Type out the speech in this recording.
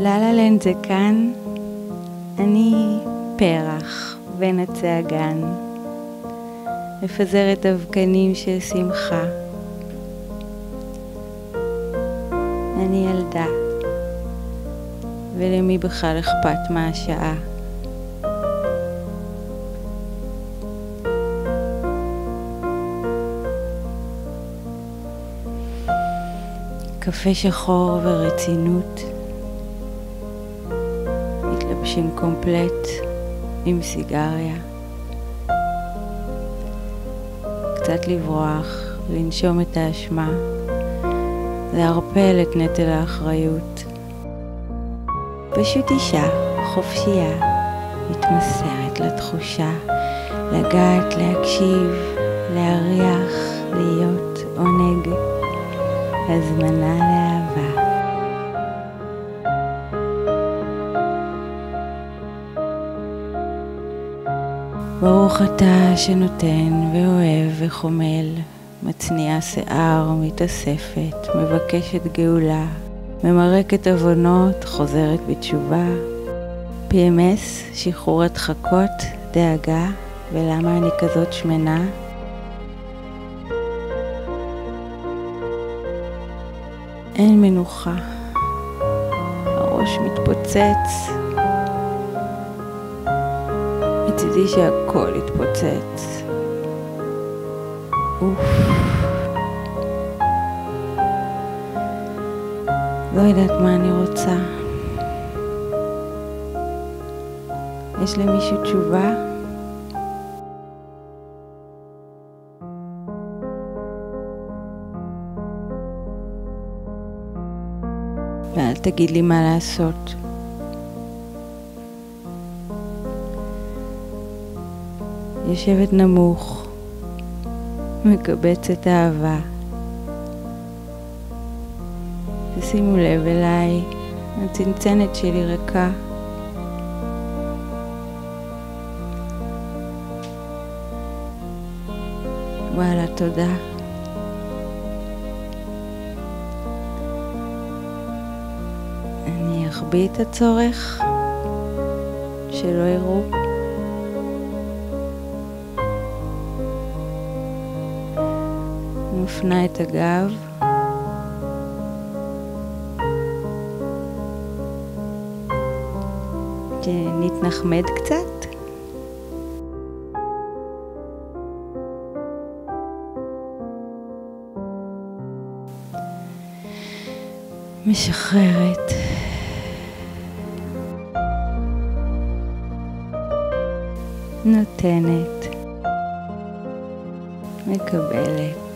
לה לה לנד זה כאן, אני פרח בין עצי הגן, מפזרת אבקנים של שמחה. אני ילדה, ולמי בכלל אכפת מהשעה. קפה שחור ורצינות, מתלבשים קומפלט עם סיגריה, קצת לברוח, לנשום את האשמה, להרפל את נטל האחריות. פשוט אישה חופשייה, מתמסרת לתחושה, לגעת, להקשיב, להריח, להיות עונג, הזמנה לאהבה. ברוך אתה שנותן ואוהב וחומל, מצניע שיער, מתאספת, מבקשת גאולה, ממרקת עוונות, חוזרת בתשובה. PMS, שחרור הדחקות, דאגה, ולמה אני כזאת שמנה? אין מנוחה, הראש מתפוצץ, מצידי שהכל יתפוצץ. לא יודעת מה אני רוצה. יש למישהו תשובה? ואל תגיד לי מה לעשות. יושבת נמוך, מקבצת אהבה. תשימו לב אליי, הצנצנת שלי ריקה. וואלה, תודה. אני אחביא את הצורך שלא יראו. מפנה את הגב. נתנחמד קצת. משחררת. נותנת. מקבלת.